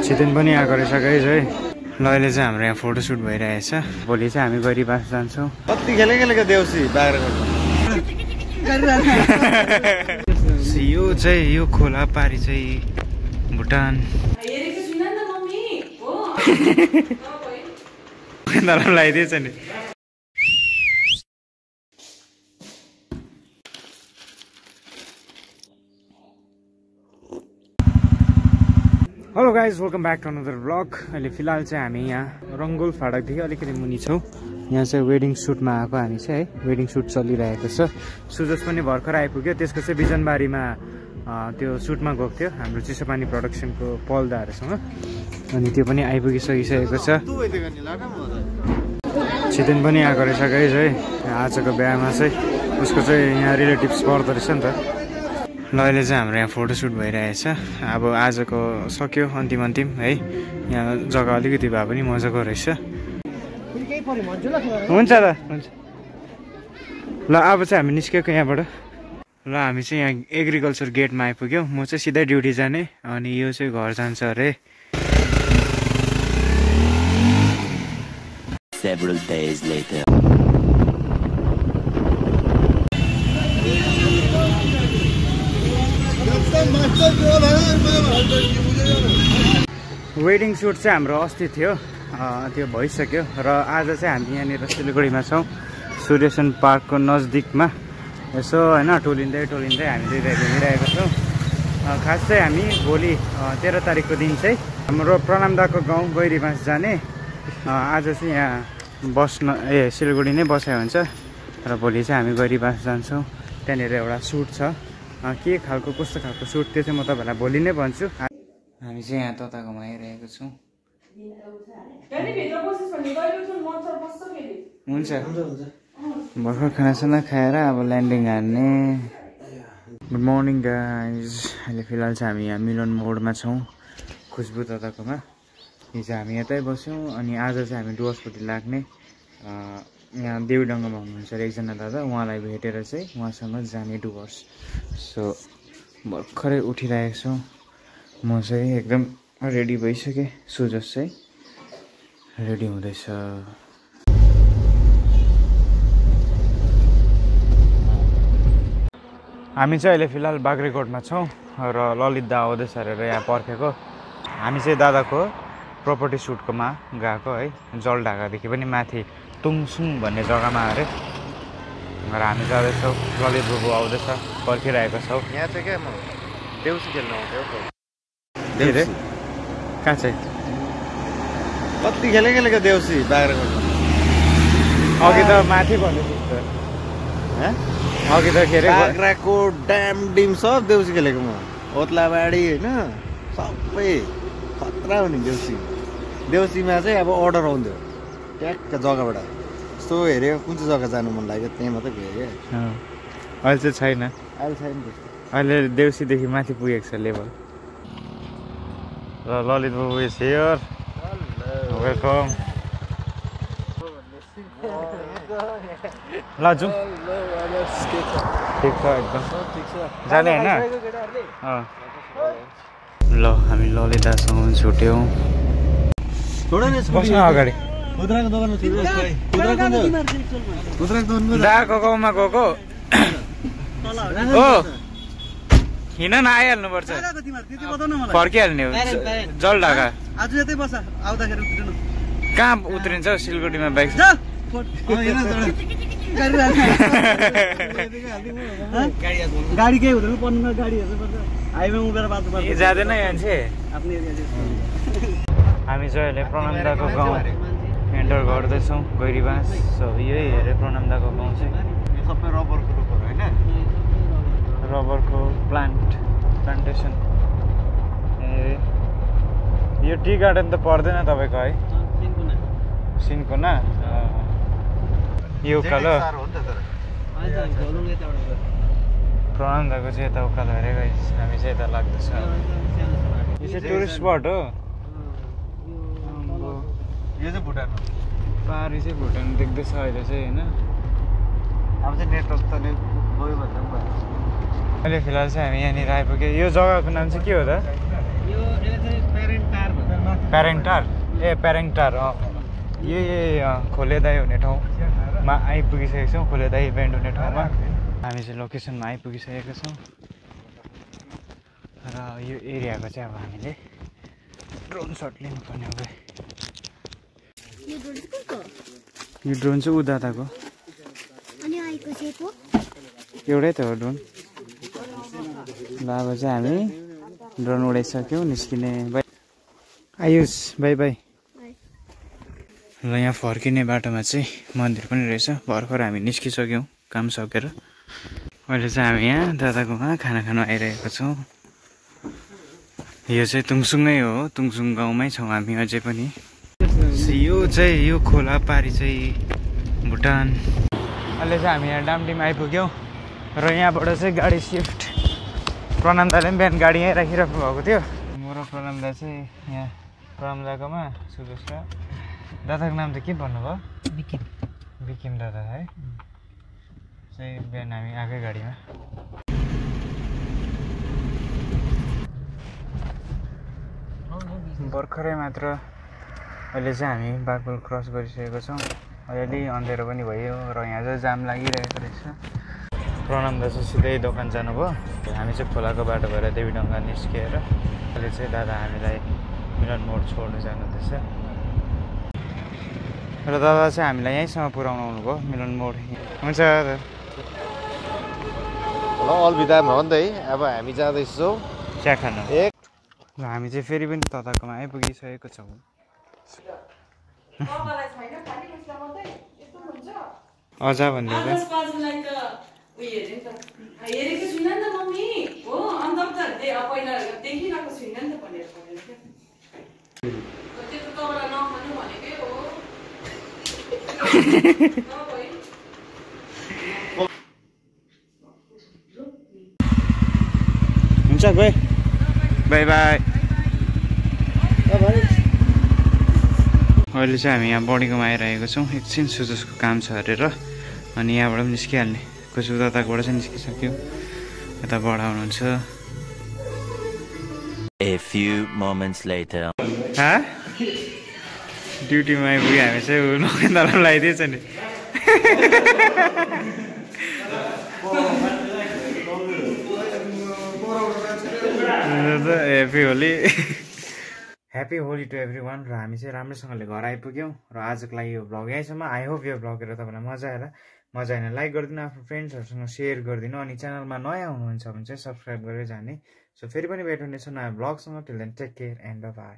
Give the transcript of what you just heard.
छितेन पनि आएको रहेछ गाइज है। ल अहिले चाहिँ हाम्रो यहाँ फोटोसुट भइरहेछ। भोलि चाहिँ हामी गरीबास जान्छौँ। कति खेलेको देउसी बाग्राकोटमा। यो चाहिँ यो खोला पारी चाहिँ भुटान। लगाइदिएछ नि। Hello guys, welcome back to another blog. अहिले फिलहाल चाहिँ हामी यहाँ रङ्गोल फाटकदेखि अलिकति मुनि छौँ। यहाँ चाहिँ वेडिङ सुटमा आएको हामी चाहिँ है। वेडिङ सुट चलिरहेको छ। सुजस पनि भर्खर आइपुग्यो। त्यसको चाहिँ बिजनबारीमा त्यो सुटमा गएको थियो हाम्रो चिसोपानी प्रोडक्सनको पल दाहरूसँग। अनि त्यो पनि आइपुगिसकिसकेको छ। छितेन पनि आएको रहेछ गाइज है। आजको बिहामा चाहिँ उसको चाहिँ यहाँ रिलेटिभ्स पर्दो रहेछ नि त। ल अहिले चाहिँ हाम्रो यहाँ फोटोसुट भइरहेछ। अब आजको सक्यो अन्तिम है। यहाँ जग्गा अलिकति भए पनि मजाको रहेछ। हुन्छ त हुन्छ। ल अब चाहिँ हामी निस्केको यहाँबाट। ल हामी चाहिँ यहाँ एग्रिकल्चर गेटमा आइपुग्यौँ। म चाहिँ सिधै ड्युटी जाने अनि यो चाहिँ घर जान्छ अरे। Several days later. Wedding suit चाहिँ हाम्रो अस्ति थियो, त्यो भइसक्यो र आज चाहिँ हामी यहाँनिर सिलगढीमा छौँ सूर्यसेन पार्कको नजिकमा। यसो होइन टोलिँदै हामी दुईजना घुमिरहेको छौँ। खास चाहिँ हामी भोलि 13 तारिकको दिन चाहिँ हाम्रो प्रणामदाको गाउँ गैरीबास जाने। आज चाहिँ यहाँ बस्न सिलगढी नै बसाइ हुन्छ र भोलि चाहिँ हामी गैरीबास जान्छौँ। त्यहाँनिर एउटा सुट छ। के खालको कस्तो खालको सुट त्यो चाहिँ म तपाईँहरूलाई भोलि नै भन्छु। हामी चाहिँ यहाँ तताकोमा आइरहेको छौँ। हुन्छ भर्खर खानासाना खाएर अब ल्यान्डिङ हान्ने। Good morning guys. अहिले फिलहाल चाहिँ हामी यहाँ मिलन मोडमा छौँ खुसबु तताकोमा। हिजो हामी यतै बस्यौँ अनि आज चाहिँ हामी डुवर्सपट्टि लाग्ने। यहाँ देवीडङ्गामा हुनुहुन्छ अरे एकजना दादा, उहाँलाई भेटेर चाहिँ उहाँसँग जाने डुवर्स। सो भर्खरै उठिरहेको छौँ। म चाहिँ एकदम रेडी भइसकेँ। सुजस चाहिँ रेडी हुँदैछ। हामी चाहिँ अहिले फिलहाल बाग्राकोटमा छौँ र ललित दा आउँदैछ अरे यहाँ पर्खेको। हामी चाहिँ दादाको प्रपर्टी सुटकोमा गएको है। जलढाकादेखि पनि माथि तुङसुङ भन्ने जग्गामा अरे। र हामी जाँदैछौँ। ललित बुबु आउँदैछ, पर्खिरहेको छौँ। यहाँ चाहिँ क्या म देउसी खेल्नु आउँथ्यो। धेरै कहाँ चाहिँ कति खेलेको देउसी बाग्राकोटमा। अघि त माथि भन्नु अघि त के अरे बाग्राकोट ड्याम डिम सब देउसी खेलेको म। ओत्लाबाडी होइन सबै खतरा हो नि देउसी। देउसीमा चाहिँ अब अर्डर आउँथ्यो ट्याक्क जग्गाबाट। यस्तो हेऱ्यो कुन चाहिँ जग्गा जानु मन लाग्यो त्यहीँ मात्रै गयो क्या। अहिले चाहिँ छैन। अहिले छैन त्यस्तो। अहिले देउसीदेखि माथि पुगेको छ लेभल। र ललित बाबु इज हियर। वेलकम। ल जाउँ। ठिक छ एकदम जाने होइन। ल हामी ललित दासँग छुट्यौँ। बस्न अगाडि दाको गाउँमा गएको हो। हिँड न आइहाल्नुपर्छ। फर्किहाल्ने हो जलढाका। कहाँ उत्रिन्छ सिलगढीमा बाइक? गाडी केही हुँदैन। 15 गाडीहरू हाइवेमा उभिएर बाटो जाँदैन मान्छे। हामी चाहिँ अहिले प्रणामदाको गाउँ एन्टर गर्दैछौँ गैरीबास। सो यही हेरे प्रणामदाको गाउँ चाहिँ सबै रबरको रुखहरू होइन। रबरको प्लान्टेसन। ए यो टी गार्डन त पर्दैन तपाईँको है? सिन्कोना यो उकालो प्रणामदाको चाहिँ यता उकालो हेरे गाइस। हामी चाहिँ यता लाग्दैछ। यो चाहिँ टुरिस्ट स्पट हो। यो चाहिँ भुटान हो। पारी चाहिँ भुटान देख्दैछ अहिले चाहिँ होइन। अब चाहिँ नेटवर्क त गयो भन्दा पनि भयो। अहिले फिलहाल चाहिँ हामी यहाँनिर आइपुग्यो। यो जग्गाको नाम चाहिँ के हो त? यो चाहिँ प्यारेन्ट कार भन्छ। प्यारेन्टार प्यारेन्टार यही खोलेदाई हुने ठाउँमा आइपुगिसकेको छौँ। खोलेदाई इभेन्ट हुने ठाउँमा हामी चाहिँ लोकेसनमा आइपुगिसकेका छौँ र यो एरियाको चाहिँ अब हामीले ड्रोन सट लिनुपर्ने हो। यो ड्रोन चाहिँ उदाताको एउटै त हो ड्रोन। ल अब चाहिँ हामी ड्रोन उडाइसक्यौँ, निस्किने आयुष बाई बाई। ल यहाँ फर्किने बाटोमा चाहिँ मन्दिर पनि रहेछ। भर्खर हामी निस्किसक्यौँ काम सकेर। अहिले चाहिँ हामी यहाँ दादाकोमा खाना खानु आइरहेको छौँ। यो चाहिँ तुङसुङै हो, तुङसुङ गाउँमै छौँ हामी अझै पनि। यो चाहिँ यो खोला पारी चाहिँ भुटान। अहिले चाहिँ हामी यहाँ डामडिम आइपुग्यौँ र यहाँबाट चाहिँ गाडी सिफ्ट। प्रणम दाले पनि बिहान गाडी यहीँ राखिराख्नु भएको थियो। म र प्रणम दा चाहिँ यहाँ प्रणम दाकोमा सुरेश र दादाको नाम त के भन्नुभयो? बिकिम। बिकिम दादा है चाहिँ बिहान हामी आएकै गाडीमा। भर्खरै मात्र अहिले चाहिँ हामी बागपुल क्रस गरिसकेको छौँ। अलिअलि अँधेरो पनि भयो र यहाँ चाहिँ जाम लागिरहेको रहेछ। प्रणम दा चाहिँ सिधै दोकान जानुभयो। हामी चाहिँ खोलाको बाटो भएर देवीडङ्गा निस्किएर अहिले चाहिँ दादा हामीलाई मिलन मोड छोड्नु जानुहुँदैछ र दादा चाहिँ हामीलाई यहीँसम्म पुऱ्याउनु आउनुभयो मिलन मोड। हुन्छ दादा। ल अलविदा भन्दै अब हामी जाँदैछौँ चिया खानु। ल हामी चाहिँ फेरि पनि तताकोमा आइपुगिसकेको छौँ। अझ भन्दै हेरेको छुइनँ नि त मम्मी हो अन्त पहिला देखिरहेको छुइनँ नि त भनेर त्यो त तपाईँलाई नखानु भनेकै हो। हुन्छ गए बाई बाई। अहिले चाहिँ हामी यहाँ बडीकोमा आइरहेको छौँ। एकछिन सुजसको काम छ अरे र अनि यहाँबाट पनि निस्किहाल्ने। कसै उताबाट चाहिँ निस्किसक्यो, यता बढाउनुहुन्छ। A few moments later. ड्युटीमा आइपुग्यो हामी चाहिँ नखेतालाई लगाइदिएछ नि। Happy Holi. Happy Holi to everyone. र हामी चाहिँ राम्रोसँगले घर आइपुग्यौँ र आजको लागि यो भ्लग यहीँसम्म। आई होप यो भ्लग हेरेर तपाईँलाई मजा आएन लाइक गरिदिनु, आफ्नो फ्रेन्ड्सहरूसँग सेयर गरिदिनु, अनि च्यानलमा नयाँ हुनुहुन्छ भने चाहिँ सब्सक्राइब गरेर जाने। सो फेरि पनि भेट हुनेछ नयाँ भ्लगसँग। Till then take care and by.